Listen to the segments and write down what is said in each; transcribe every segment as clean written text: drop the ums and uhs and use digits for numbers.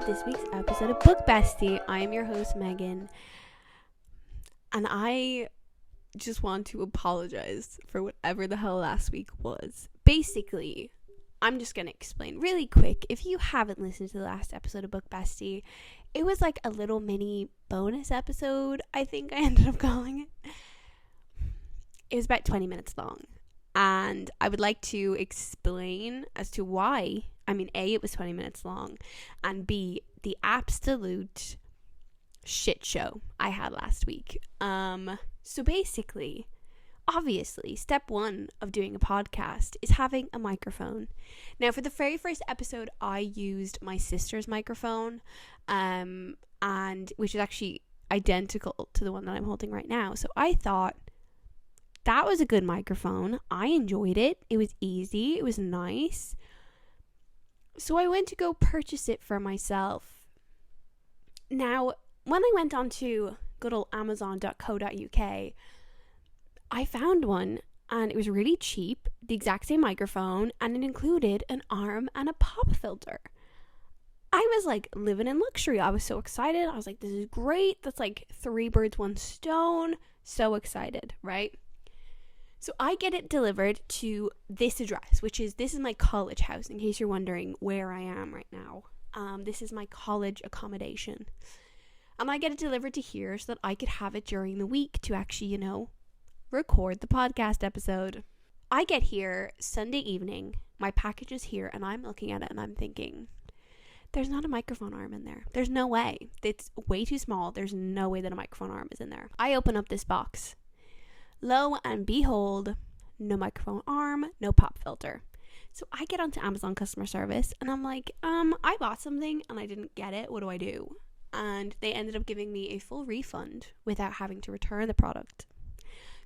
to this week's episode of Book Bestie. I am your host, Megan, and I just want to apologize for whatever the hell last week was. Basically, I'm just going to explain really quick. If you haven't listened to the last episode of Book Bestie, it was like a little mini bonus episode, I think I ended up calling it. It was about 20 minutes long, and I would like to explain as to why. A, it was 20 minutes long, and B, the absolute shit show I had last week. So basically, obviously, step one of doing a podcast is having a microphone. Now, for the very first episode, I used my sister's microphone, and which is actually identical to the one that I'm holding right now. So I thought that was a good microphone. I enjoyed it. It was easy. It was nice. So I went to go purchase it for myself. Now, when I went on to good old amazon.co.uk, I found one, and it was really cheap, the exact same microphone, and it included an arm and a pop filter. I was like living in luxury. I was so excited. I was like, this is great. That's like 3 birds, 1 stone. So excited, right? So I get it delivered to this address, this is my college house, in case you're wondering where I am right now. This is my college accommodation. And I get it delivered to here so that I could have it during the week to actually, record the podcast episode. I get here Sunday evening, my package is here, and I'm looking at it and I'm thinking, there's not a microphone arm in there. There's no way. It's way too small. There's no way that a microphone arm is in there. I open up this box. Lo and behold, no microphone arm, no pop filter. So I get onto Amazon customer service and I'm like, I bought something and I didn't get it. What do I do? And they ended up giving me a full refund without having to return the product,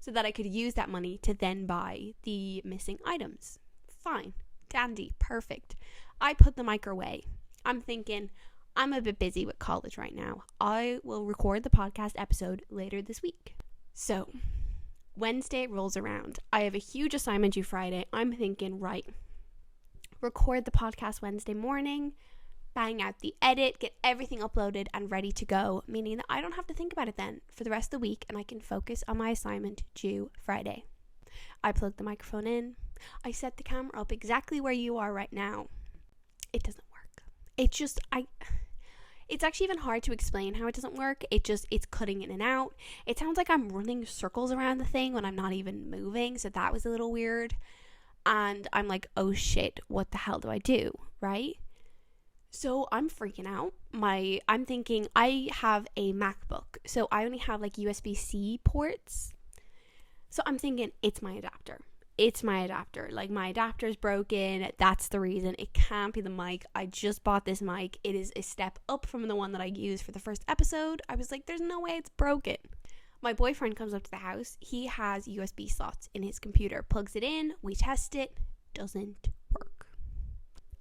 so that I could use that money to then buy the missing items. Fine, dandy, perfect. I put the mic away. I'm thinking, I'm a bit busy with college right now. I will record the podcast episode later this week. So Wednesday rolls around. I have a huge assignment due Friday. I'm thinking, right, record the podcast Wednesday morning, bang out the edit, get everything uploaded and ready to go, meaning that I don't have to think about it then for the rest of the week, and I can focus on my assignment due Friday. I plug the microphone in. I set the camera up exactly where you are right now. It doesn't work. It's actually even hard to explain how it doesn't work. It's cutting in and out. It sounds like I'm running circles around the thing when I'm not even moving. So that was a little weird. And I'm like, oh shit, what the hell do I do? Right? So I'm freaking out. I'm thinking I have a MacBook. So I only have like USB-C ports. So I'm thinking it's my adapter. Like, my adapter's broken. That's the reason. It can't be the mic. I just bought this mic. It is a step up from the one that I used for the first episode. I was like, there's no way it's broken. My boyfriend comes up to the house. He has USB slots in his computer. Plugs it in. We test it. Doesn't work.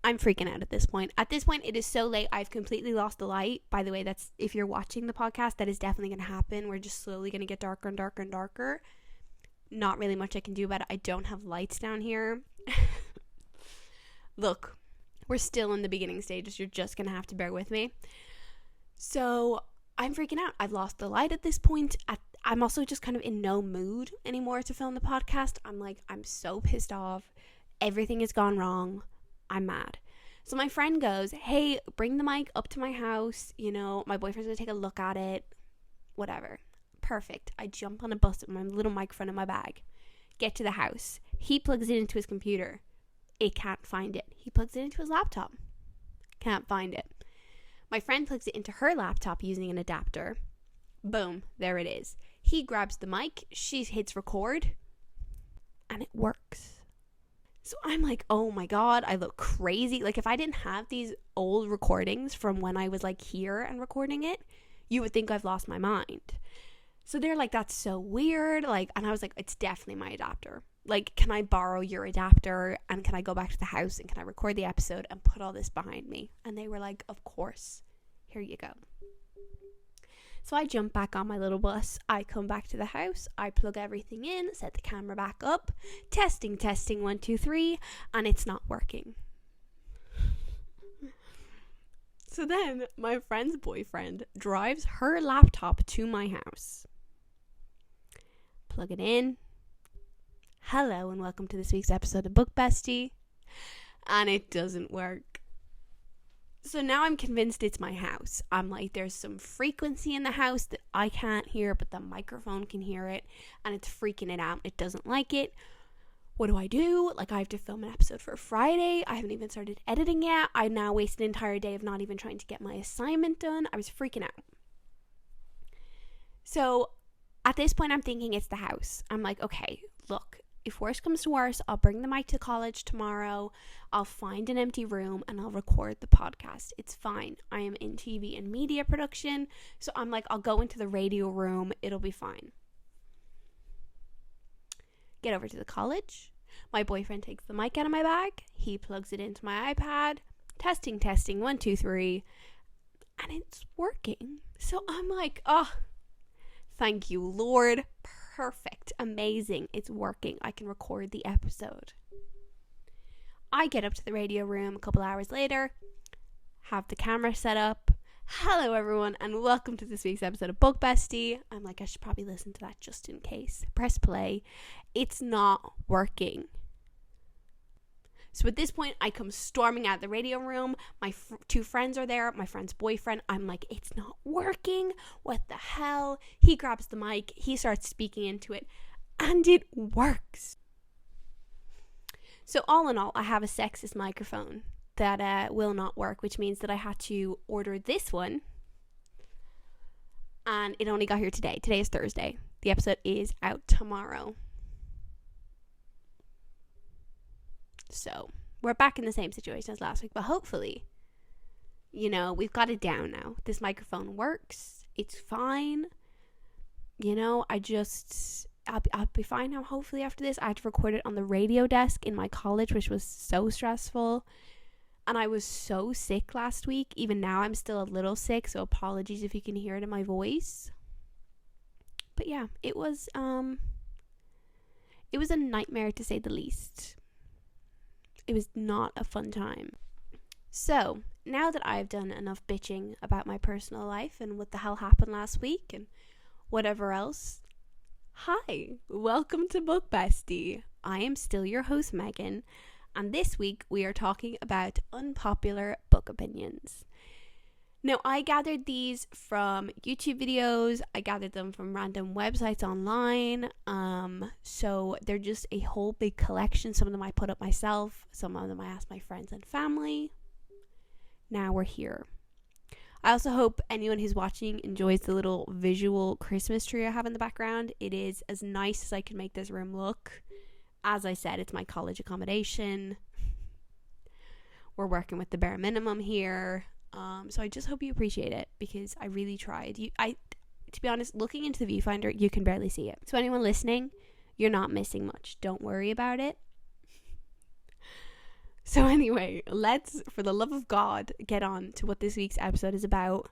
I'm freaking out at this point. At this point, it is so late. I've completely lost the light. By the way, that's, if you're watching the podcast, that is definitely going to happen. We're just slowly going to get darker and darker and darker. Not really much I can do about it. I don't have lights down here. Look, we're still in the beginning stages. You're just going to have to bear with me. So I'm freaking out. I've lost the light at this point. I'm also just kind of in no mood anymore to film the podcast. I'm so pissed off. Everything has gone wrong. I'm mad. So my friend goes, hey, bring the mic up to my house. My boyfriend's going to take a look at it. Whatever. Perfect. I jump on a bus with my little microphone in my bag. Get to the house. He plugs it into his computer. It can't find it. He plugs it into his laptop. Can't find it. My friend plugs it into her laptop using an adapter. Boom. There it is. He grabs the mic. She hits record. And it works. So I'm like, oh my God, I look crazy. Like, if I didn't have these old recordings from when I was like here and recording it, you would think I've lost my mind. So they're like, that's so weird. And I was like, it's definitely my adapter. Like, can I borrow your adapter and can I go back to the house and can I record the episode and put all this behind me? And they were like, of course. Here you go. So I jump back on my little bus. I come back to the house. I plug everything in, set the camera back up. Testing, 1, 2, 3. And it's not working. So then my friend's boyfriend drives her laptop to my house. Plug it in. Hello and welcome to this week's episode of Book Bestie. And it doesn't work. So now I'm convinced it's my house. I'm like, there's some frequency in the house that I can't hear, but the microphone can hear it. And it's freaking it out. It doesn't like it. What do I do? Like, I have to film an episode for Friday. I haven't even started editing yet. I now wasted an entire day of not even trying to get my assignment done. I was freaking out. So at this point, I'm thinking it's the house. I'm like, okay, look, if worse comes to worse, I'll bring the mic to college tomorrow. I'll find an empty room and I'll record the podcast. It's fine. I am in TV and media production. So I'm like, I'll go into the radio room. It'll be fine. Get over to the college. My boyfriend takes the mic out of my bag. He plugs it into my iPad. Testing, 1, 2, 3. And it's working. So I'm like, oh, thank you, Lord. Perfect. Amazing. It's working. I can record the episode. I get up to the radio room a couple hours later. Have the camera set up. Hello everyone and welcome to this week's episode of Book Bestie. I'm like, I should probably listen to that just in case. Press play. It's not working. So at this point, I come storming out of the radio room. My two friends are there. My friend's boyfriend. I'm like, it's not working. What the hell? He grabs the mic. He starts speaking into it. And it works. So all in all, I have a sexist microphone that will not work, which means that I had to order this one. And it only got here today. Today is Thursday. The episode is out tomorrow. So we're back in the same situation as last week, but hopefully, we've got it down now. This microphone works. It's fine. I'll be fine now. Hopefully after this, I had to record it on the radio desk in my college, which was so stressful. And I was so sick last week. Even now, I'm still a little sick, so apologies if you can hear it in my voice. But yeah, it was a nightmare to say the least. It was not a fun time. So, now that I've done enough bitching about my personal life and what the hell happened last week and whatever else, hi, welcome to Book Bestie. I am still your host, Megan. And this week, we are talking about unpopular book opinions. Now, I gathered these from YouTube videos. I gathered them from random websites online. So they're just a whole big collection. Some of them I put up myself. Some of them I asked my friends and family. Now we're here. I also hope anyone who's watching enjoys the little visual Christmas tree I have in the background. It is as nice as I can make this room look. As I said, it's my college accommodation. We're working with the bare minimum here. So I just hope you appreciate it because I really tried. To be honest, looking into the viewfinder, you can barely see it. So anyone listening, you're not missing much. Don't worry about it. So anyway, let's, for the love of God, get on to what this week's episode is about.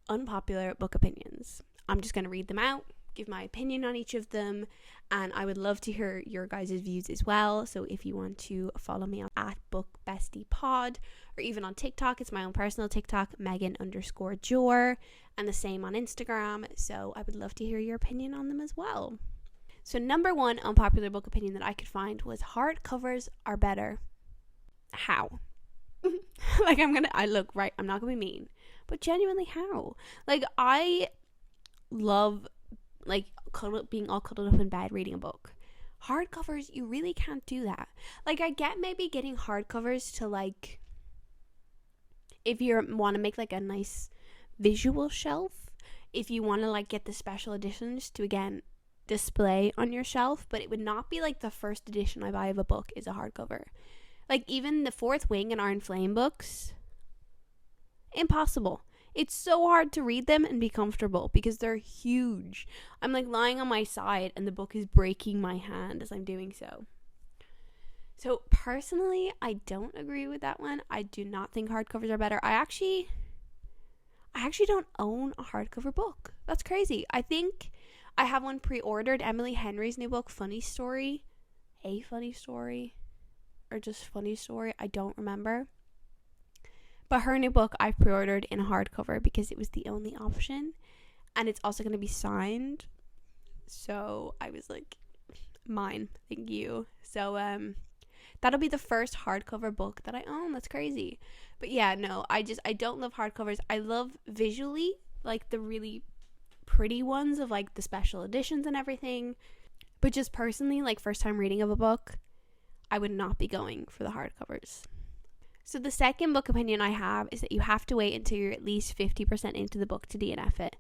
Unpopular book opinions. I'm just going to read them out, give my opinion on each of them, and I would love to hear your guys' views as well. So if you want to follow me on @BookBestiePod, or even on TikTok, it's my own personal TikTok, Megan_Jor, and the same on Instagram. So I would love to hear your opinion on them as well. So number one unpopular book opinion that I could find was hardcovers are better. How? I'm not gonna be mean, but genuinely how? I love being all cuddled up in bed reading a book. Hardcovers, you really can't do that. I get maybe getting hardcovers to if you want to make a nice visual shelf, if you want to get the special editions to again display on your shelf, but it would not be the first edition I buy of a book is a hardcover. Even the Fourth Wing and Iron Flame books, impossible. It's so hard to read them and be comfortable because they're huge. I'm lying on my side and the book is breaking my hand as I'm doing so. So personally, I don't agree with that one. I do not think hardcovers are better. I actually don't own a hardcover book. That's crazy. I think I have one pre-ordered, Emily Henry's new book, Funny Story. A Funny Story. Or just Funny Story. I don't remember. But her new book I pre-ordered in a hardcover because it was the only option, and it's also going to be signed. So I was like, mine, thank you. So that'll be the first hardcover book that I own. That's crazy. But yeah, no, I don't love hardcovers. I love visually, like the really pretty ones of like the special editions and everything. But just personally, like first time reading of a book, I would not be going for the hardcovers. So the second book opinion I have is that you have to wait until you're at least 50% into the book to DNF it.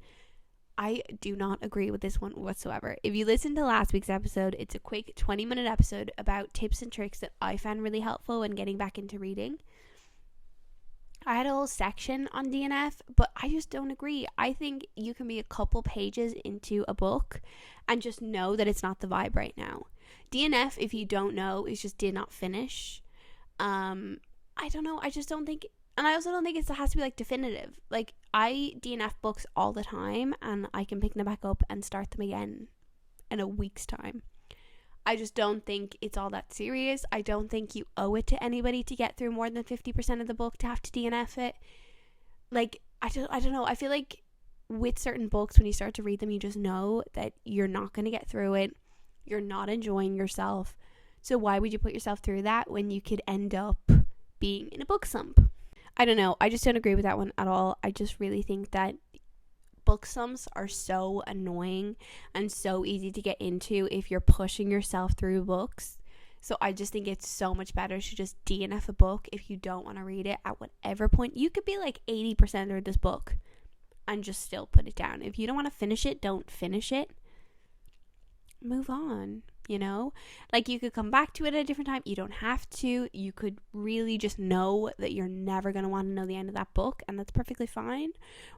I do not agree with this one whatsoever. If you listen to last week's episode, it's a quick 20-minute episode about tips and tricks that I found really helpful when getting back into reading. I had a whole section on DNF, but I just don't agree. I think you can be a couple pages into a book and just know that it's not the vibe right now. DNF, if you don't know, is just did not finish. I don't know. I just don't think, and I also don't think it has to be like definitive. Like I DNF books all the time and I can pick them back up and start them again in a week's time. I just don't think it's all that serious. I don't think you owe it to anybody to get through more than 50% of the book to have to DNF it. Like, I don't know. I feel like with certain books, when you start to read them, you just know that you're not going to get through it. You're not enjoying yourself. So why would you put yourself through that when you could end up being in a book slump? I don't know. I just don't agree with that one at all. I just really think that book slumps are so annoying and so easy to get into if you're pushing yourself through books. So I just think it's so much better to just DNF a book if you don't want to read it at whatever point. You could be like 80% through this book and just still put it down. If you don't want to finish it, don't finish it. Move on, you know? Like you could come back to it at a different time. You don't have to. You could really just know that you're never going to want to know the end of that book, and that's perfectly fine.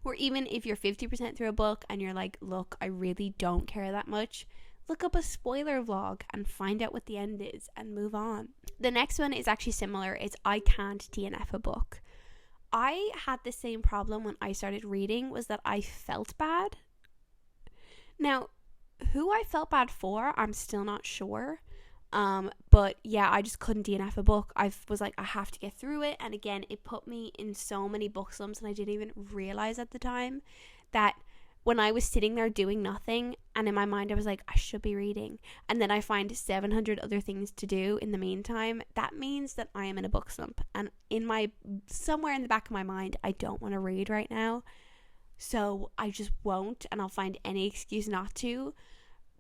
Or even if you're 50% through a book and you're like, look, I really don't care that much, look up a spoiler vlog and find out what the end is and move on. The next one is actually similar. It's I can't DNF a book. I had the same problem when I started reading, was that I felt bad. Now, who I felt bad for, I'm still not sure. But yeah, I just couldn't DNF a book. I was like, I have to get through it. And again, it put me in so many book slumps, and I didn't even realize at the time that when I was sitting there doing nothing, and in my mind I was like, I should be reading, and then I find 700 other things to do in the meantime, that means that I am in a book slump. And somewhere in the back of my mind, I don't want to read right now. So I just won't, and I'll find any excuse not to.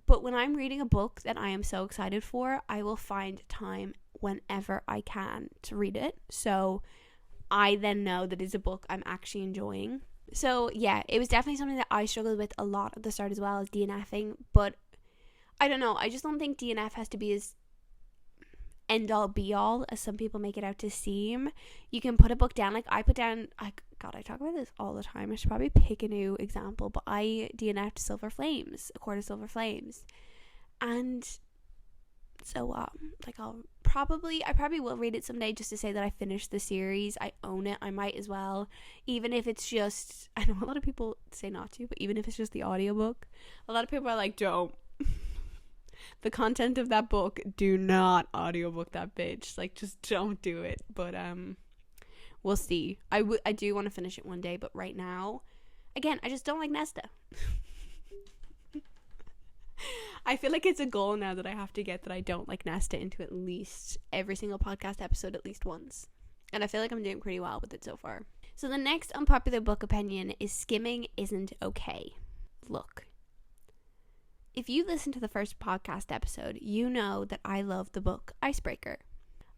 But when I'm reading a book that I am so excited for, I will find time whenever I can to read it. So I then know that it's a book I'm actually enjoying. So yeah, it was definitely something that I struggled with a lot at the start as well, as DNFing. But I don't know, I just don't think DNF has to be as end all be all as some people make it out to seem. You can put a book down, like I put down, God, I talk about this all the time. I should probably pick a new example, but I DNF'd Silver Flames, A Court of Silver Flames. And so like I probably will read it someday just to say that I finished the series. I own it. I might as well, even if it's just, I know a lot of people say not to, but even if it's just the audiobook, a lot of people are like, don't. The content of that book, do not audiobook that bitch. Like, just don't do it. But we'll see. I do want to finish it one day, but right now, again, I just don't like Nesta. I feel like it's a goal now that I have to get, that I don't like Nesta into at least every single podcast episode at least once. And I feel like I'm doing pretty well with it so far. So the next unpopular book opinion is skimming isn't okay. Look, if you listen to the first podcast episode, you know that I love the book Icebreaker.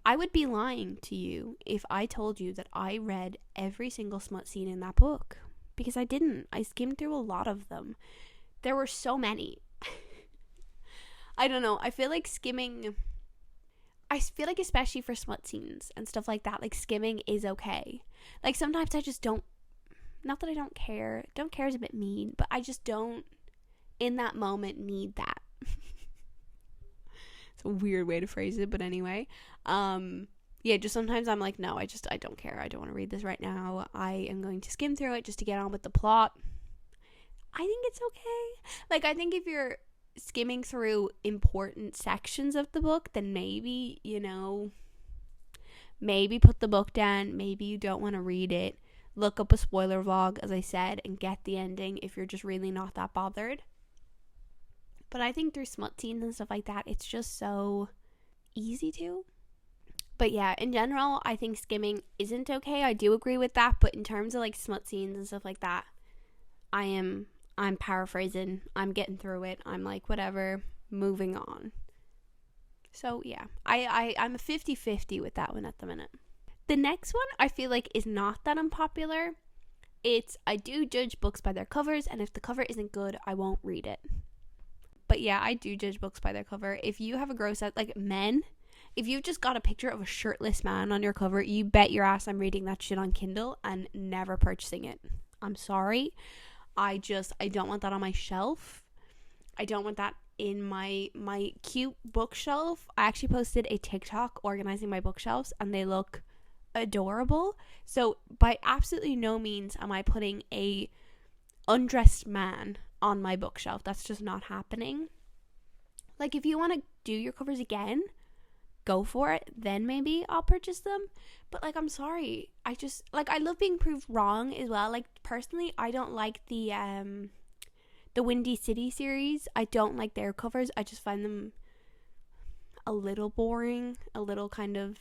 I would be lying to you if I told you that I read every single smut scene in that book, because I didn't. I skimmed through a lot of them. There were so many. I don't know. I feel like especially for smut scenes and stuff like that, like skimming is okay. Like sometimes I just don't, not that I don't care. Don't care is a bit mean, but I just don't in that moment need that. It's a weird way to phrase it, but anyway. Yeah, just sometimes I'm like, no, I don't care. I don't want to read this right now. I am going to skim through it just to get on with the plot. I think it's okay. Like, I think if you're skimming through important sections of the book, then maybe, maybe put the book down. Maybe you don't want to read it. Look up a spoiler vlog, as I said, and get the ending if you're just really not that bothered. But I think through smut scenes and stuff like that, it's just so easy to. But yeah, in general, I think skimming isn't okay. I do agree with that. But in terms of like smut scenes and stuff like that, I'm paraphrasing. I'm getting through it. I'm like, whatever, moving on. So yeah, I'm a 50-50 with that one at the minute. The next one I feel like is not that unpopular. It's, I do judge books by their covers, and if the cover isn't good, I won't read it. But yeah, I do judge books by their cover. If you have a gross out, like men, if you've just got a picture of a shirtless man on your cover, you bet your ass I'm reading that shit on Kindle and never purchasing it. I'm sorry. I don't want that on my shelf. I don't want that in my cute bookshelf. I actually posted a TikTok organizing my bookshelves, and they look adorable. So by absolutely no means am I putting a undressed man on my bookshelf. That's just not happening. Like, if you want to do your covers again, go for it. Then maybe I'll purchase them. But like, I'm sorry, I just like, I love being proved wrong as well. Like, personally, I don't like the Windy City series. I don't like their covers. I just find them a little boring, a little kind of,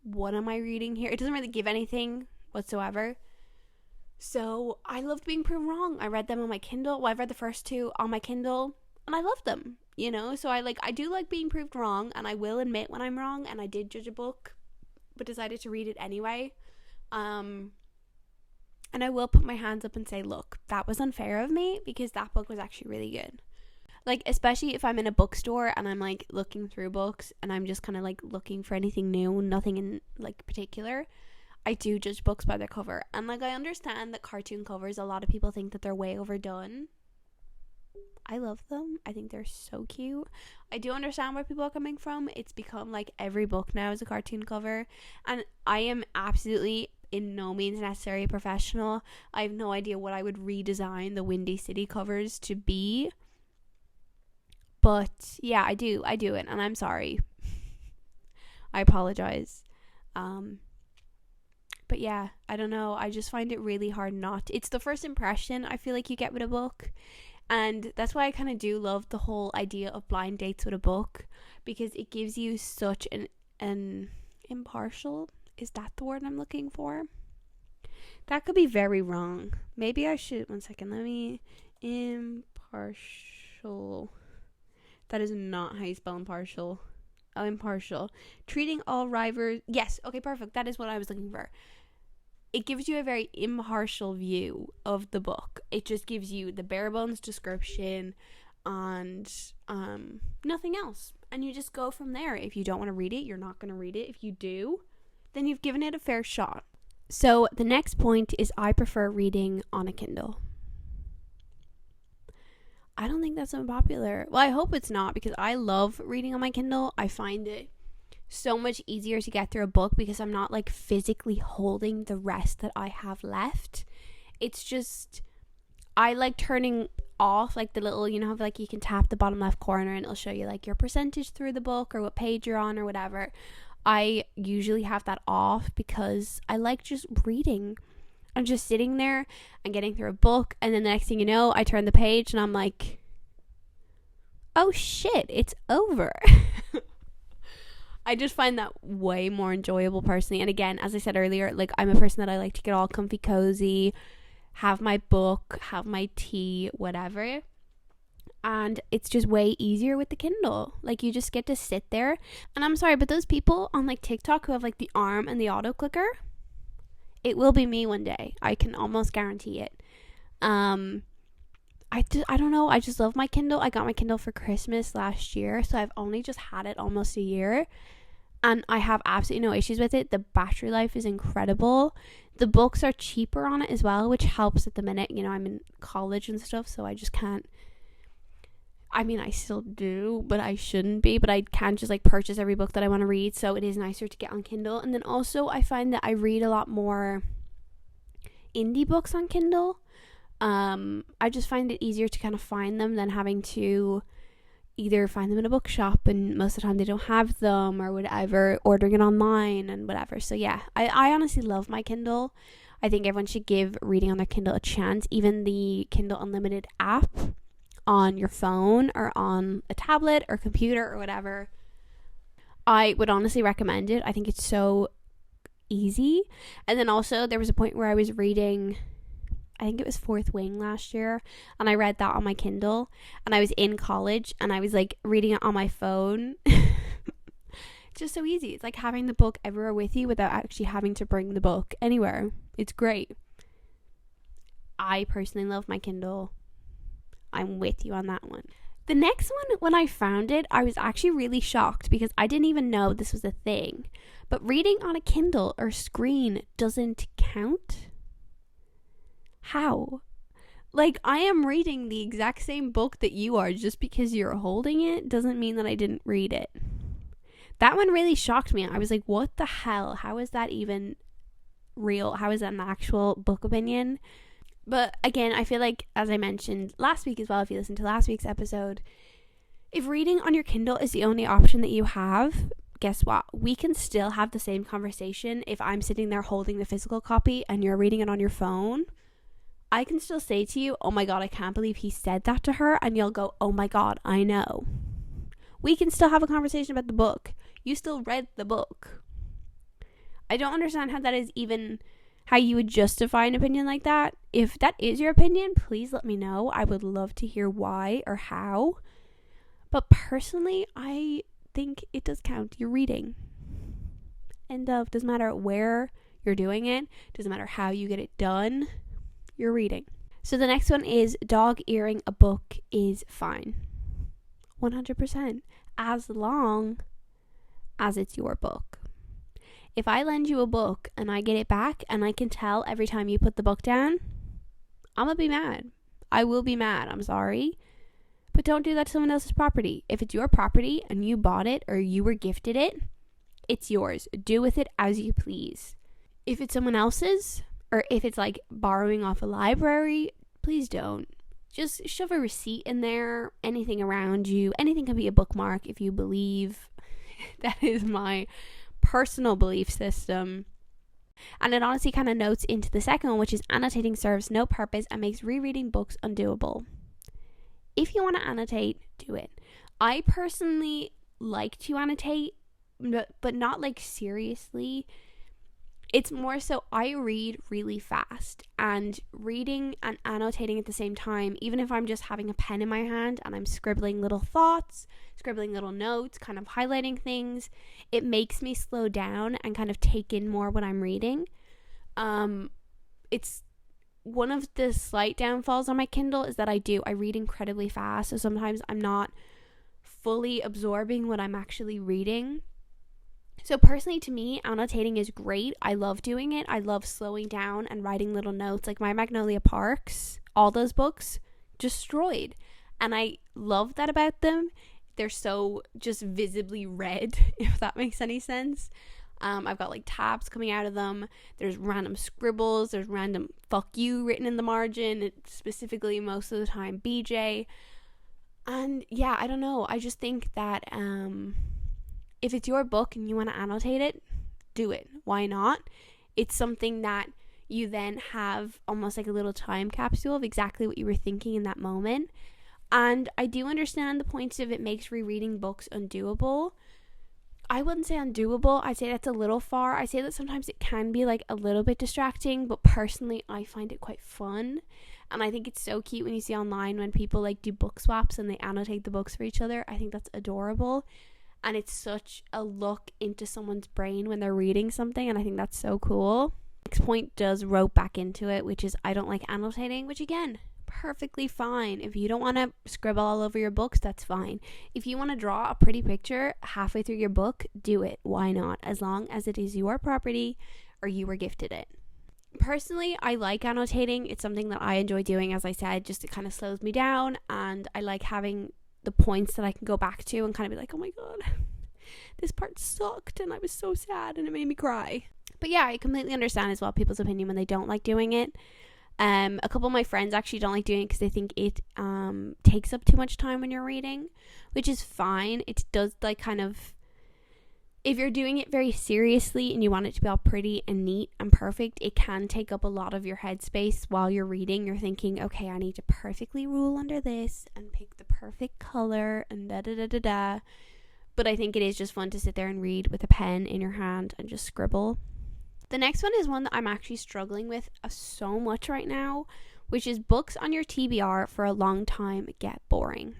what am I reading here? It doesn't really give anything whatsoever. So I loved being proved wrong. I read them on my Kindle. Well, I read the first two on my Kindle, and I loved them, you know? So I do like being proved wrong, and I will admit when I'm wrong, and I did judge a book, but decided to read it anyway. And I will put my hands up and say, look, that was unfair of me, because that book was actually really good. Like, especially if I'm in a bookstore and I'm like looking through books and I'm just kind of like looking for anything new, nothing in like particular, I do judge books by their cover. And like, I understand that cartoon covers, a lot of people think that they're way overdone. I love them. I think they're so cute. I do understand where people are coming from. It's become like every book now is a cartoon cover, and I am absolutely in no means necessarily a professional. I have no idea what I would redesign the Windy City covers to be. But yeah, I do it, and I'm sorry. I apologize. But yeah, I don't know. I just find it really hard not. It's the first impression I feel like you get with a book. And that's why I kind of do love the whole idea of blind dates with a book, because it gives you such an impartial, is that the word I'm looking for? That could be very wrong. Maybe I should, one second, impartial. That is not how you spell impartial. Oh, impartial. Treating all rivals. Yes, okay, perfect. That is what I was looking for. It gives you a very impartial view of the book. It just gives you the bare bones description and nothing else. And you just go from there. If you don't want to read it, you're not going to read it. If you do, then you've given it a fair shot. So the next point is, I prefer reading on a Kindle. I don't think that's unpopular. Well, I hope it's not, because I love reading on my Kindle. I find it so much easier to get through a book because I'm not like physically holding the rest that I have left. It's just, I like turning off like the little, you know, like you can tap the bottom left corner and it'll show you like your percentage through the book or what page you're on or whatever. I usually have that off because I like just reading. I'm just sitting there and getting through a book, and then the next thing you know, I turn the page and I'm like, oh shit, it's over. I just find that way more enjoyable personally. And again, as I said earlier, like, I'm a person that I like to get all comfy cozy, have my book, have my tea, whatever. And it's just way easier with the Kindle. Like, you just get to sit there. And I'm sorry, but those people on like TikTok who have like the arm and the auto clicker, it will be me one day. I can almost guarantee it. I don't know. I just love my Kindle. I got my Kindle for Christmas last year, so I've only just had it almost a year, and I have absolutely no issues with it. The battery life is incredible. The books are cheaper on it as well, which helps at the minute. You know, I'm in college and stuff, so I just can't. I mean, I still do, but I shouldn't be. But I can't just like purchase every book that I want to read, so it is nicer to get on Kindle. And then also, I find that I read a lot more indie books on Kindle. I just find it easier to kind of find them than having to, either find them in a bookshop, and most of the time they don't have them or whatever, ordering it online and whatever. So yeah, I honestly love my Kindle. I think everyone should give reading on their Kindle a chance. Even the Kindle Unlimited app on your phone or on a tablet or computer or whatever, I would honestly recommend it. I think it's so easy. And then also there was a point where I was reading, I think it was Fourth Wing last year, and I read that on my Kindle, and I was in college and I was like reading it on my phone. It's just so easy. It's like having the book everywhere with you without actually having to bring the book anywhere. It's great. I personally love my Kindle. I'm with you on that one. The next one, when I found it, I was actually really shocked because I didn't even know this was a thing. But reading on a Kindle or screen doesn't count? How? Like, I am reading the exact same book that you are. Just because you're holding it doesn't mean that I didn't read it. That one really shocked me. I was like, what the hell? How is that even real? How is that an actual book opinion? But again, I feel like, as I mentioned last week as well, if you listen to last week's episode, if reading on your Kindle is the only option that you have, guess what? We can still have the same conversation if I'm sitting there holding the physical copy and you're reading it on your phone. I can still say to you, oh my God, I can't believe he said that to her. And you'll go, oh my God, I know. We can still have a conversation about the book. You still read the book. I don't understand how that is even how you would justify an opinion like that. If that is your opinion, please let me know. I would love to hear why or how. But personally, I think it does count. You're reading. End of. Doesn't matter where you're doing it. Doesn't matter how you get it done. You're reading. So the next one is dog earing a book is fine. 100%. As long as it's your book. If I lend you a book and I get it back and I can tell every time you put the book down, I'm gonna be mad. I will be mad. I'm sorry. But don't do that to someone else's property. If it's your property and you bought it or you were gifted it, it's yours. Do with it as you please. If it's someone else's, or if it's like borrowing off a library, please don't. Just shove a receipt in there, anything around you. Anything can be a bookmark if you believe. That is my personal belief system. And it honestly kind of notes into the second one, which is annotating serves no purpose and makes rereading books undoable. If you want to annotate, do it. I personally like to annotate, but not like seriously. It's more so I read really fast, and reading and annotating at the same time, even if I'm just having a pen in my hand and I'm scribbling little thoughts, scribbling little notes, kind of highlighting things, it makes me slow down and kind of take in more what I'm reading. It's one of the slight downfalls on my Kindle is that I read incredibly fast, so sometimes I'm not fully absorbing what I'm actually reading. So personally, to me, annotating is great. I love doing it. I love slowing down and writing little notes. Like my Magnolia Parks, all those books, destroyed. And I love that about them. They're so just visibly red, if that makes any sense. I've got like tabs coming out of them. There's random scribbles. There's random fuck you written in the margin. It's specifically, most of the time, BJ. And yeah, I don't know. I just think that if it's your book and you want to annotate it, do it. Why not? It's something that you then have almost like a little time capsule of exactly what you were thinking in that moment. And I do understand the points of it makes rereading books undoable. I wouldn't say undoable. I'd say that's a little far. I'd say that sometimes it can be like a little bit distracting, but personally I find it quite fun. And I think it's so cute when you see online when people like do book swaps and they annotate the books for each other. I think that's adorable. And it's such a look into someone's brain when they're reading something, and I think that's so cool. Next point does rope back into it, which is I don't like annotating, which again, perfectly fine. If you don't want to scribble all over your books, that's fine. If you want to draw a pretty picture halfway through your book, do it. Why not? As long as it is your property or you were gifted it. Personally, I like annotating. It's something that I enjoy doing, as I said, just it kind of slows me down, and I like having the points that I can go back to and kind of be like, oh my God, this part sucked and I was so sad and it made me cry. But yeah, I completely understand as well people's opinion when they don't like doing it. A couple of my friends actually don't like doing it because they think it takes up too much time when you're reading, which is fine. It does like kind of, if you're doing it very seriously and you want it to be all pretty and neat and perfect, it can take up a lot of your headspace while you're reading. You're thinking, okay, I need to perfectly rule under this and pick the perfect color and da da da da da. But I think it is just fun to sit there and read with a pen in your hand and just scribble. The next one is one that I'm actually struggling with so much right now, which is books on your TBR for a long time get boring.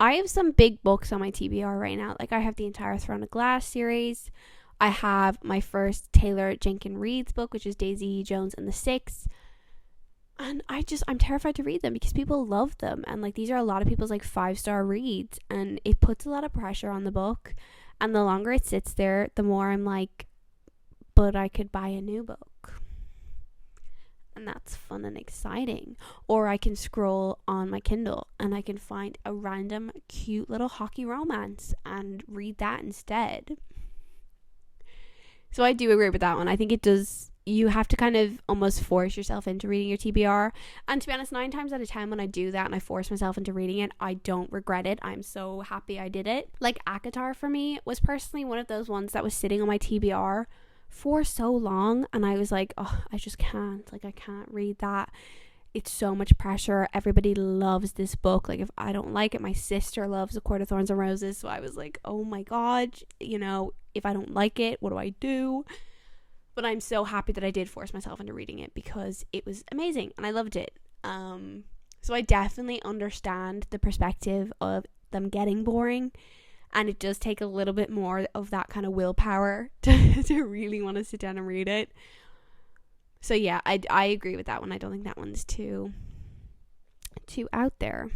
I have some big books on my TBR right now. Like I have the entire Throne of Glass series. I have my first Taylor Jenkins Reid's book, which is Daisy Jones and the Six. And I'm terrified to read them because people love them. And like these are a lot of people's like 5-star reads. And it puts a lot of pressure on the book. And the longer it sits there, the more I'm like, but I could buy a new book. And that's fun and exciting. Or I can scroll on my Kindle and I can find a random cute little hockey romance and read that instead. So I do agree with that one. I think it does, you have to kind of almost force yourself into reading your TBR. And to be honest, 9 times out of 10 when I do that and I force myself into reading it, I don't regret it. I'm so happy I did it. Like ACOTAR for me was personally one of those ones that was sitting on my TBR for so long, and I was like, oh, I just can't, like I can't read that. It's so much pressure. Everybody loves this book. Like if I don't like it, my sister loves A Court of Thorns and Roses. So I was like, oh my god, you know, if I don't like it, what do I do? But I'm so happy that I did force myself into reading it because it was amazing and I loved it. So I definitely understand the perspective of them getting boring. And it does take a little bit more of that kind of willpower to really want to sit down and read it. So yeah, I agree with that one. I don't think that one's too out there.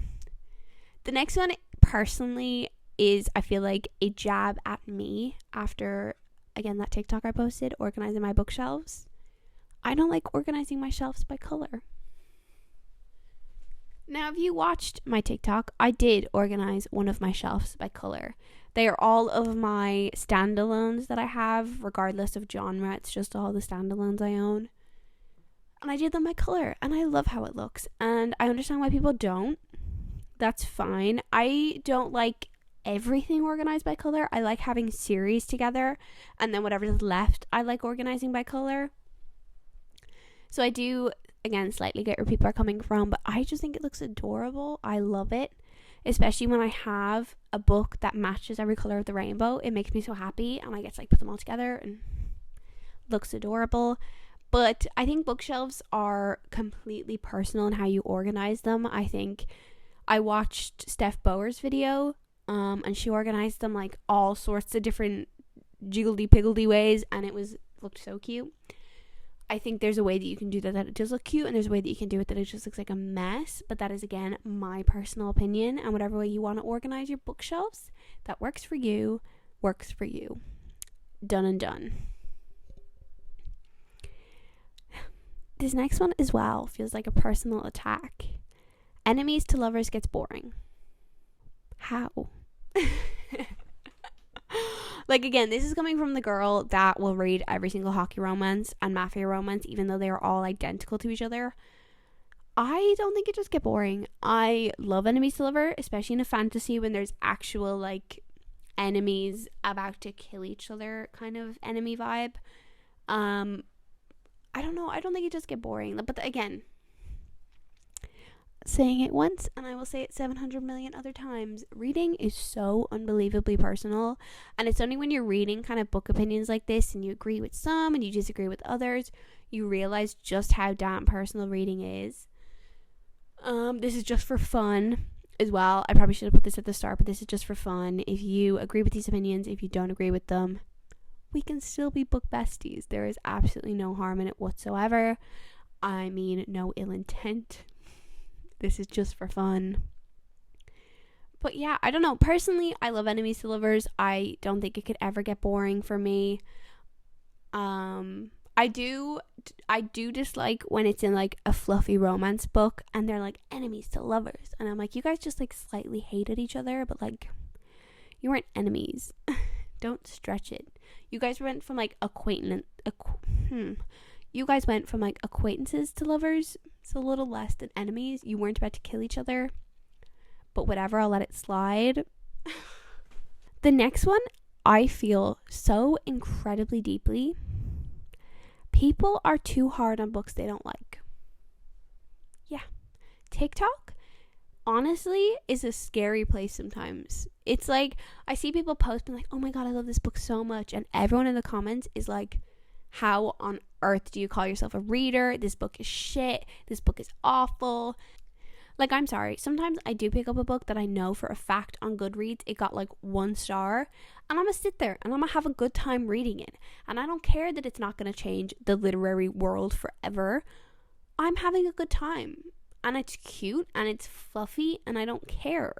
The next one, personally, is I feel like a jab at me after, again, that TikTok I posted, organizing my bookshelves. I don't like organizing my shelves by color. Now, if you watched my TikTok, I did organize one of my shelves by color. They are all of my standalones that I have, regardless of genre. It's just all the standalones I own. And I did them by color, and I love how it looks. And I understand why people don't. That's fine. I don't like everything organized by color. I like having series together, and then whatever's left, I like organizing by color. So I do, again, slightly get where people are coming from, but I just think it looks adorable. I love it, especially when I have a book that matches every color of the rainbow. It makes me so happy, and I get to like put them all together and looks adorable. But I think bookshelves are completely personal in how you organize them. I think I watched Steph Bower's video, and she organized them like all sorts of different jiggledy-piggledy ways, and it looked so cute. I think there's a way that you can do that it does look cute, and there's a way that you can do it that it just looks like a mess. But that is, again, my personal opinion, and whatever way you want to organize your bookshelves that works for you, works for you. Done and done. This next one as well feels like a personal attack. Enemies to lovers gets boring. How? Like, again, this is coming from the girl that will read every single hockey romance and mafia romance, even though they are all identical to each other. I don't think it just get boring. I love enemies to lover, especially in a fantasy when there's actual, like, enemies about to kill each other kind of enemy vibe. I don't know. I don't think it just get boring. But again, saying it once and I will say it 700 million other times, reading is so unbelievably personal, and it's only when you're reading kind of book opinions like this and you agree with some and you disagree with others, you realize just how damn personal reading is. This is just for fun as well. I probably should have put this at the start, but this is just for fun. If you agree with these opinions, if you don't agree with them, we can still be book besties. There is absolutely no harm in it whatsoever. I mean, no ill intent. This is just for fun. But yeah, I don't know. Personally, I love enemies to lovers. I don't think it could ever get boring for me. I do dislike when it's in like a fluffy romance book and they're like enemies to lovers. And I'm like, you guys just like slightly hated each other, but like you weren't enemies. Don't stretch it. You guys went from like acquaintance. You guys went from like acquaintances to lovers. It's a little less than enemies. You weren't about to kill each other. But whatever, I'll let it slide. The next one, I feel so incredibly deeply. People are too hard on books they don't like. Yeah. TikTok, honestly, is a scary place sometimes. It's like, I see people posting like, oh my god, I love this book so much. And everyone in the comments is like, how on earth do you call yourself a reader? This book is shit. This book is awful. Like, I'm sorry. Sometimes I do pick up a book that I know for a fact on Goodreads it got like 1 star. And I'm going to sit there and I'm going to have a good time reading it. And I don't care that it's not going to change the literary world forever. I'm having a good time. And it's cute and it's fluffy and I don't care.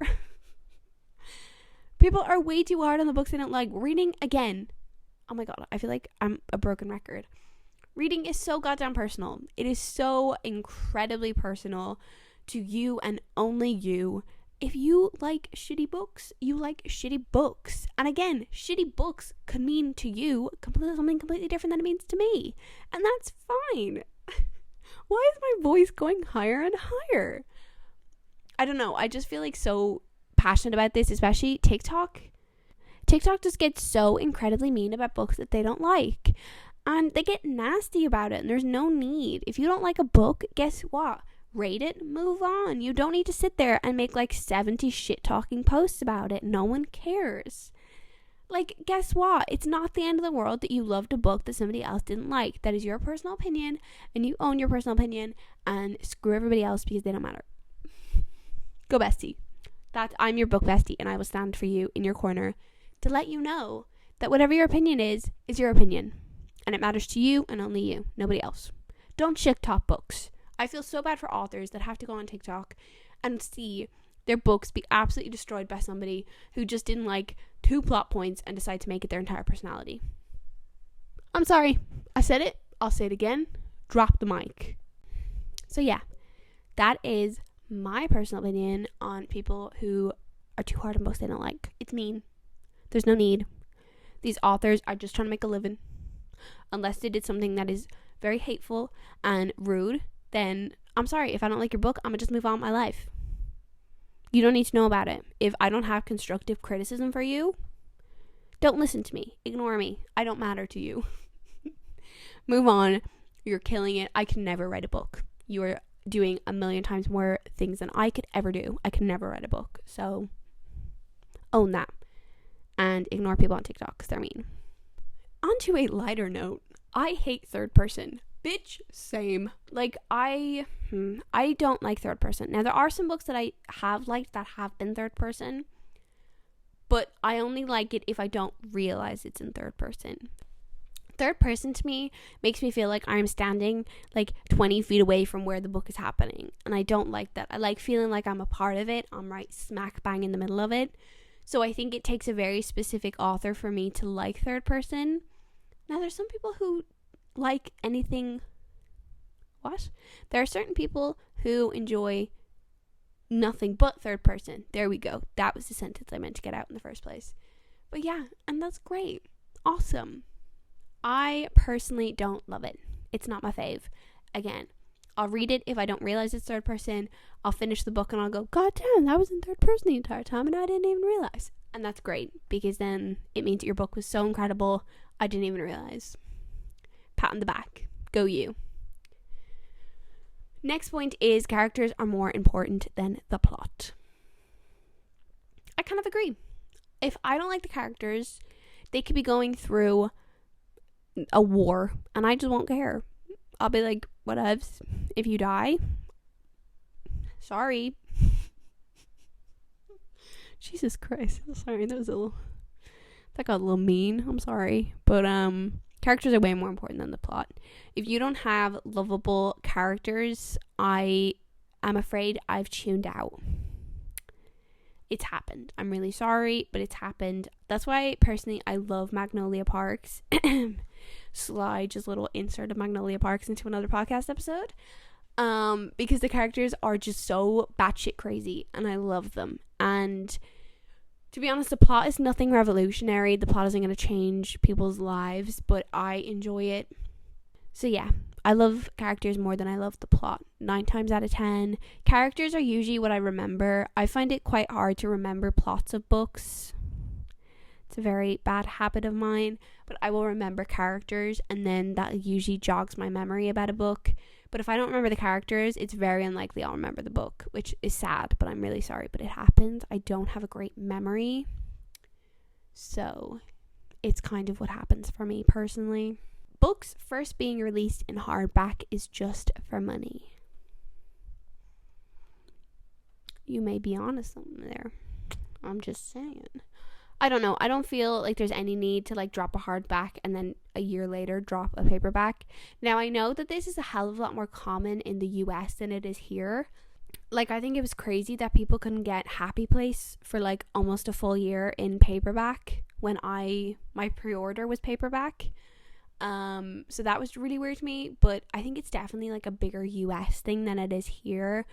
People are way too hard on the books they don't like. Reading, again, oh my god, I feel like I'm a broken record. Reading is so goddamn personal. It is so incredibly personal to you and only you. If you like shitty books, you like shitty books. And again, shitty books could mean to you something completely different than it means to me. And that's fine. Why is my voice going higher and higher? I don't know. I just feel like so passionate about this, especially TikTok. TikTok just gets so incredibly mean about books that they don't like. And they get nasty about it. And there's no need. If you don't like a book, guess what? Rate it, move on. You don't need to sit there and make like 70 shit talking posts about it. No one cares. Like, guess what? It's not the end of the world that you loved a book that somebody else didn't like. That is your personal opinion, and you own your personal opinion, and screw everybody else because they don't matter. Go bestie. I'm your book bestie, and I will stand for you in your corner to let you know that whatever your opinion is your opinion. And it matters to you and only you, nobody else. Don't shit talk books. I feel so bad for authors that have to go on TikTok and see their books be absolutely destroyed by somebody who just didn't like 2 plot points and decide to make it their entire personality. I'm sorry. I said it. I'll say it again. Drop the mic. So yeah, that is my personal opinion on people who are too hard on books they don't like. It's mean. There's no need. These authors are just trying to make a living. Unless they did something that is very hateful and rude, then I'm sorry. If I don't like your book, I'm gonna just move on with my life. You don't need to know about it. If I don't have constructive criticism for you, don't listen to me. Ignore me. I don't matter to you. Move on. You're killing it. I can never write a book. You are doing a million times more things than I could ever do. I can never write a book. So own that. And ignore people on TikTok because they're mean. On to a lighter note. I hate third person. Bitch, same. Like, I don't like third person. Now, there are some books that I have liked that have been third person, but I only like it if I don't realize it's in third person. Third person to me makes me feel like I'm standing like 20 feet away from where the book is happening, and I don't like that. I like feeling like I'm a part of it. I'm right smack bang in the middle of it. So I think it takes a very specific author for me to like third person. Now, there's some people who like anything. What? There are certain people who enjoy nothing but third person. There we go. That was the sentence I meant to get out in the first place. But yeah, and that's great. Awesome. I personally don't love it. It's not my fave. Again, I'll read it if I don't realize it's third person. I'll finish the book and I'll go, God damn, that was in third person the entire time and I didn't even realize. And that's great because then it means that your book was so incredible I didn't even realize. Pat on the back. Go you. Next point is characters are more important than the plot. I kind of agree. If I don't like the characters, they could be going through a war and I just won't care. I'll be like, whatevs. If you die, sorry. Jesus Christ. Sorry, that got a little mean. I'm sorry. But characters are way more important than the plot. If you don't have lovable characters, I am afraid I've tuned out. It's happened. I'm really sorry, but it's happened. That's why, personally, I love Magnolia Parks. Slide just a little insert of Magnolia Parks into another podcast episode. Because the characters are just so batshit crazy, and I love them. And to be honest, the plot is nothing revolutionary. The plot isn't going to change people's lives, but I enjoy it. So yeah, I love characters more than I love the plot. 9 times out of 10. Characters are usually what I remember. I find it quite hard to remember plots of books. It's a very bad habit of mine, but I will remember characters, and then that usually jogs my memory about a book. But if I don't remember the characters, it's very unlikely I'll remember the book, which is sad, but I'm really sorry, but it happens. I don't have a great memory, so it's kind of what happens for me personally. Books first being released in hardback is just for money. You may be honest there. I'm just saying. I don't know. I don't feel like there's any need to like drop a hardback and then a year later drop a paperback. Now, I know that this is a hell of a lot more common in the US than it is here. Like, I think it was crazy that people couldn't get Happy Place for like almost a full year in paperback when my pre-order was paperback. So that was really weird to me, but I think it's definitely like a bigger US thing than it is here.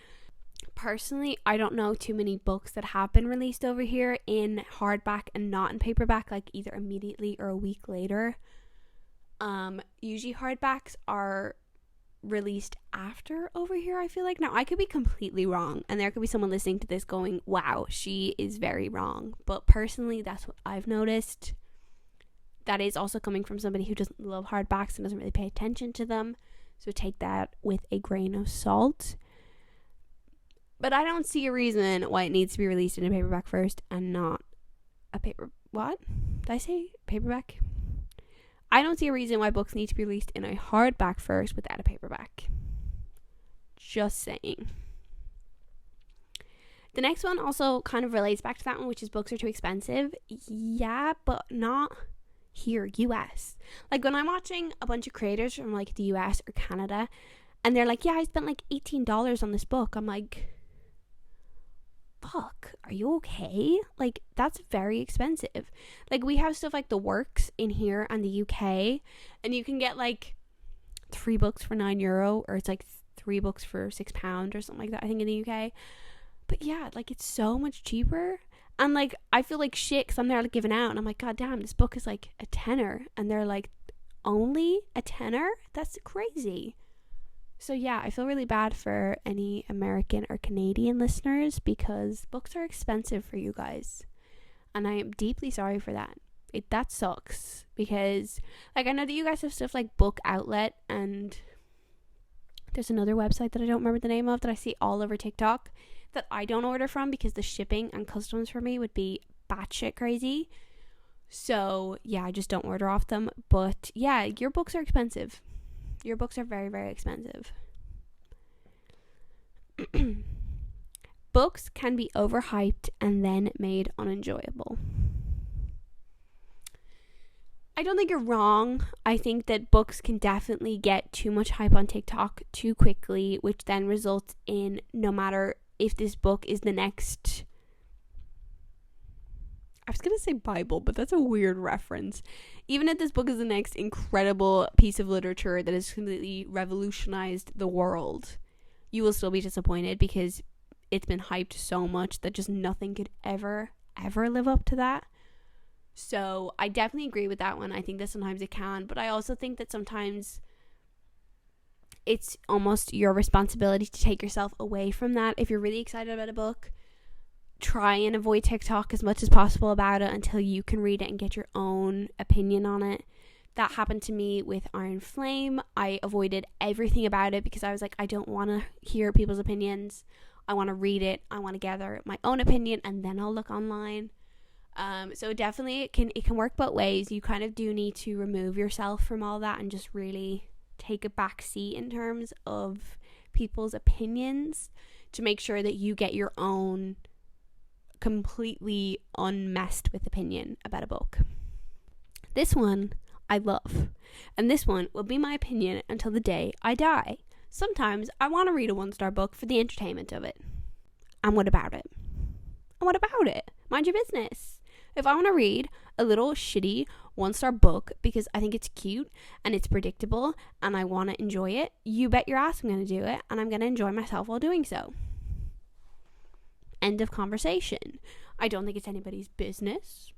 Personally, I don't know too many books that have been released over here in hardback and not in paperback, like either immediately or a week later. Usually hardbacks are released after over here, I feel like. Now, I could be completely wrong, and there could be someone listening to this going, wow, she is very wrong. But personally, that's what I've noticed. That is also coming from somebody who doesn't love hardbacks and doesn't really pay attention to them. So take that with a grain of salt. But I don't see a reason why it needs to be released in a paperback first and not a paper... What? Did I say paperback? I don't see a reason why books need to be released in a hardback first without a paperback. Just saying. The next one also kind of relates back to that one, which is books are too expensive. Yeah, but not here, US. Like, when I'm watching a bunch of creators from like the US or Canada, and they're like, yeah, I spent like $18 on this book. I'm like, fuck, are you okay? Like, that's very expensive. Like, we have stuff like The Works in here and the UK, and you can get like 3 books for €9, or it's like 3 books for £6 or something like that, I think, in the UK. But yeah, like, it's so much cheaper. And like, I feel like shit because I'm there like giving out, and I'm like, god damn, this book is like a tenner, and they're like, only a tenner? That's crazy. So yeah, I feel really bad for any American or Canadian listeners, because books are expensive for you guys, and I am deeply sorry for that. That sucks, because like, I know that you guys have stuff like Book Outlet, and there's another website that I don't remember the name of that I see all over TikTok that I don't order from because the shipping and customs for me would be batshit crazy. So yeah, I just don't order off them. But yeah, your books are expensive. Your books are very, very expensive. Books can be overhyped and then made unenjoyable. I don't think you're wrong. I think that books can definitely get too much hype on TikTok too quickly, which then results in, no matter if this book is the next, I was going to say Bible, but that's a weird reference. Even if this book is the next incredible piece of literature that has completely revolutionized the world, you will still be disappointed because it's been hyped so much that just nothing could ever live up to that. So I definitely agree with that one. I think that sometimes it can, but I also think that sometimes it's almost your responsibility to take yourself away from that. If you're really excited about a book, try and avoid TikTok as much as possible about it until you can read it and get your own opinion on it. That happened to me with Iron Flame. I avoided everything about it because I was like, I don't want to hear people's opinions. I want to read it. I want to gather my own opinion, and then I'll look online. So definitely it can work both ways. You kind of do need to remove yourself from all that and just really take a back seat in terms of people's opinions to make sure that you get your own completely unmessed with opinion about a book. This one I love, and this one will be my opinion until the day I die. Sometimes I want to read a 1-star book for the entertainment of it. And what about it? And what about it? Mind your business. If I want to read a little shitty 1-star book because I think it's cute and it's predictable and I want to enjoy it, you bet your ass I'm going to do it, and I'm going to enjoy myself while doing so. End of conversation. I don't think it's anybody's business.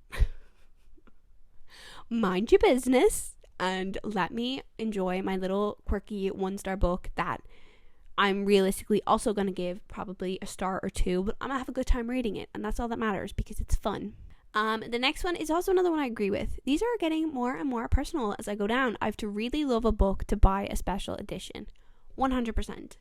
Mind your business and let me enjoy my little quirky 1-star book that I'm realistically also going to give probably a star or 2, but I'm going to have a good time reading it, and that's all that matters because it's fun. The next one is also another one I agree with. These are getting more and more personal as I go down. I have to really love a book to buy a special edition. 100%.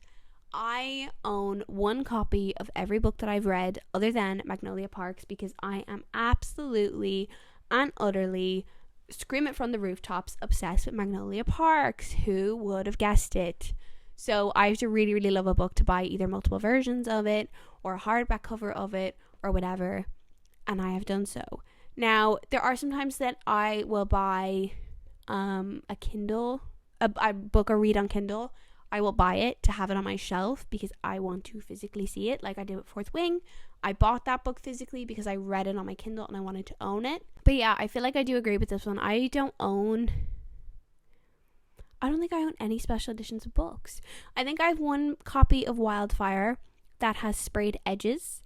I own 1 copy of every book that I've read other than Magnolia Parks because I am absolutely and utterly, scream it from the rooftops, obsessed with Magnolia Parks. Who would have guessed it? So I have to really, really love a book to buy either multiple versions of it or a hardback cover of it or whatever. And I have done so. Now, there are some times that I will buy a Kindle, a book or read on Kindle. I will buy it to have it on my shelf because I want to physically see it, like I did with Fourth Wing. I bought that book physically because I read it on my Kindle and I wanted to own it. But yeah, I feel like I do agree with this one. I don't think I own any special editions of books. I think I have 1 copy of Wildfire that has sprayed edges,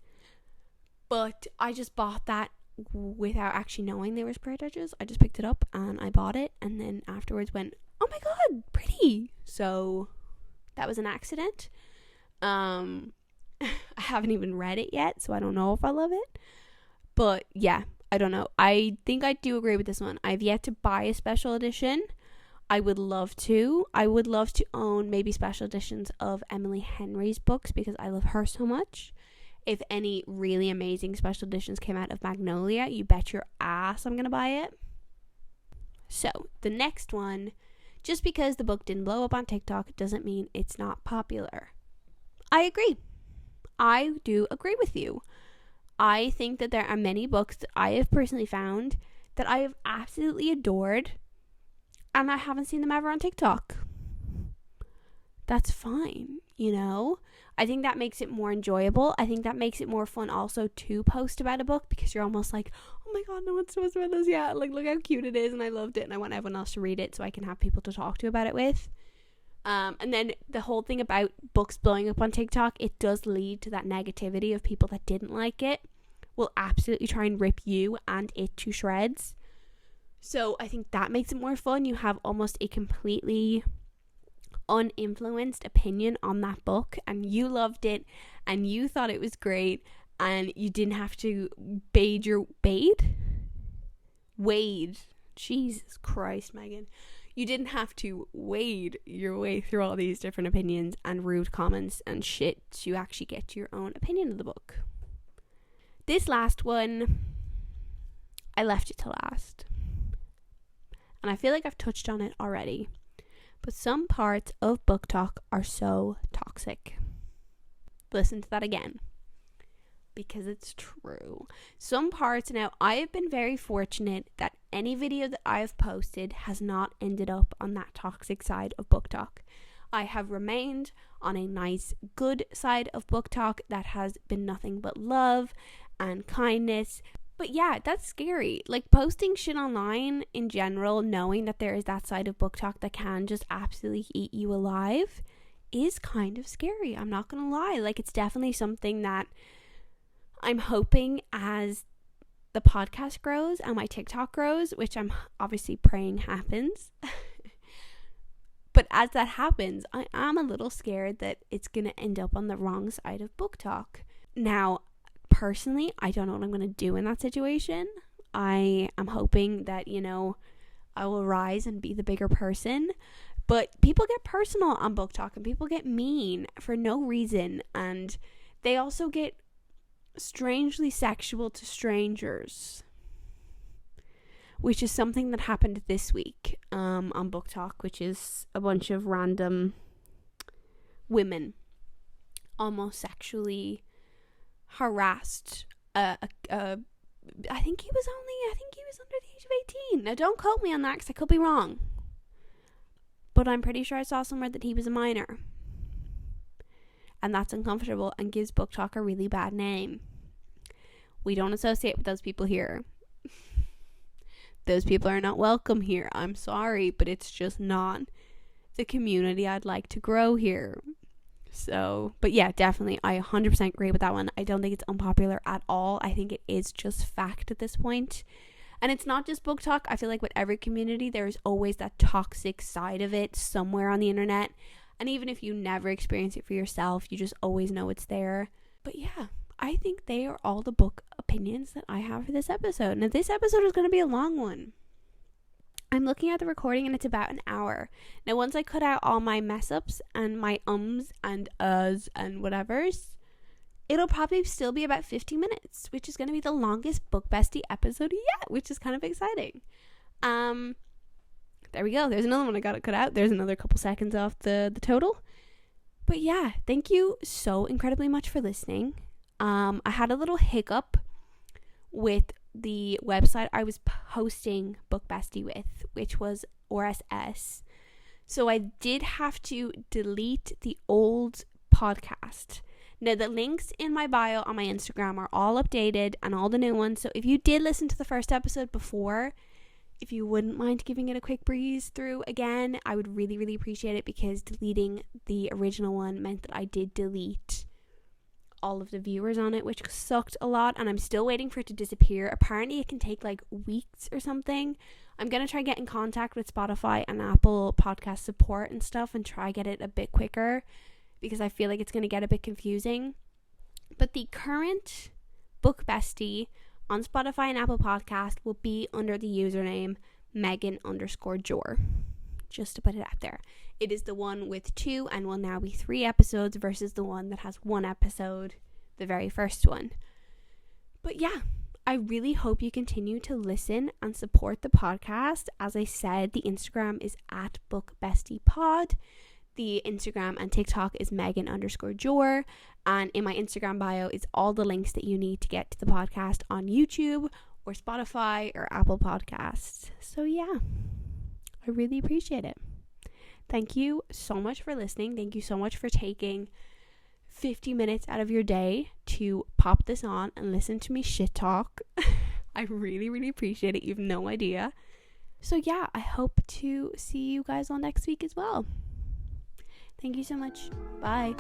but I just bought that without actually knowing they were sprayed edges. I just picked it up and I bought it, and then afterwards went, oh my god, pretty. So that was an accident. I haven't even read it yet, so I don't know if I love it. But yeah, I don't know. I think I do agree with this one. I've yet to buy a special edition. I would love to. I would love to own maybe special editions of Emily Henry's books because I love her so much. If any really amazing special editions came out of Magnolia, you bet your ass I'm going to buy it. So, the next one, just because the book didn't blow up on TikTok doesn't mean it's not popular. I agree. I do agree with you. I think that there are many books that I have personally found that I have absolutely adored, and I haven't seen them ever on TikTok. That's fine, you know? I think that makes it more enjoyable. I think that makes it more fun also to post about a book because you're almost like, oh my god, no one's supposed to read this yet. Like, look how cute it is and I loved it and I want everyone else to read it so I can have people to talk to about it with. And then the whole thing about books blowing up on TikTok, it does lead to that negativity of people that didn't like it will absolutely try and rip you and it to shreds. So I think that makes it more fun. You have almost a completely uninfluenced opinion on that book and you loved it and you thought it was great and you didn't have to wade. Jesus Christ, Megan. You didn't have to wade your way through all these different opinions and rude comments and shit to actually get to your own opinion of the book. This last one, I left it to last. And I feel like I've touched on it already. But some parts of book talk are so toxic. Listen to that again. Because it's true. Some parts, now I have been very fortunate that any video that I have posted has not ended up on that toxic side of book talk. I have remained on a nice, good side of book talk that has been nothing but love and kindness. But yeah, that's scary. Like, posting shit online in general, knowing that there is that side of book talk that can just absolutely eat you alive, is kind of scary. I'm not gonna lie. Like, it's definitely something that I'm hoping as the podcast grows and my TikTok grows, which I'm obviously praying happens. But as that happens, I am a little scared that it's gonna end up on the wrong side of book talk. Now, personally, I don't know what I'm going to do in that situation. I am hoping that, you know, I will rise and be the bigger person. But people get personal on book talk and people get mean for no reason. And they also get strangely sexual to strangers, which is something that happened this week on book talk, which is a bunch of random women almost sexually harassed I think he was under the age of 18. Now don't quote me on that because I could be wrong, but I'm pretty sure I saw somewhere that he was a minor, and that's uncomfortable and gives book talk a really bad name. We don't associate with those people here. Those people are not welcome here. I'm sorry, but it's just not the community I'd like to grow here. So, but yeah, definitely, I 100% agree with that one. I don't think it's unpopular at all. I think it is just fact at this point. And it's not just book talk. I feel like with every community, there's always that toxic side of it somewhere on the internet. And even if you never experience it for yourself, you just always know it's there. But yeah, I think they are all the book opinions that I have for this episode. Now, this episode is going to be a long one. I'm looking at the recording and it's about an hour. Now, once I cut out all my mess ups and my ums and uhs and whatevers, it'll probably still be about 50 minutes, which is going to be the longest Book Bestie episode yet, which is kind of exciting. There we go. There's another one I got to cut out. There's another couple seconds off the total. But yeah, thank you so incredibly much for listening. I had a little hiccup with the website I was hosting Book Bestie with, which was RSS. So I did have to delete the old podcast. Now, the links in my bio on my Instagram are all updated and all the new ones. So if you did listen to the first episode before, if you wouldn't mind giving it a quick breeze through again, I would really, really appreciate it, because deleting the original one meant that I did delete all of the viewers on it, which sucked a lot, and I'm still waiting for it to disappear. Apparently it can take like weeks or something. I'm gonna try get in contact with Spotify and Apple podcast support and stuff and try get it a bit quicker, because I feel like it's gonna get a bit confusing. But the current Book Bestie on Spotify and Apple Podcast will be under the username Megan_Jor. Just to put it out there. It is the one with 2 and will now be 3 episodes versus the one that has 1 episode, the very first one. But yeah, I really hope you continue to listen and support the podcast. As I said, the Instagram is at Book Bestie Pod. The Instagram and TikTok is Megan_Jor. And in my Instagram bio is all the links that you need to get to the podcast on YouTube or Spotify or Apple Podcasts. So yeah, I really appreciate it. Thank you so much for listening. Thank you so much for taking 50 minutes out of your day to pop this on and listen to me shit talk. I really, really appreciate it. You have no idea. So yeah, I hope to see you guys all next week as well. Thank you so much. Bye.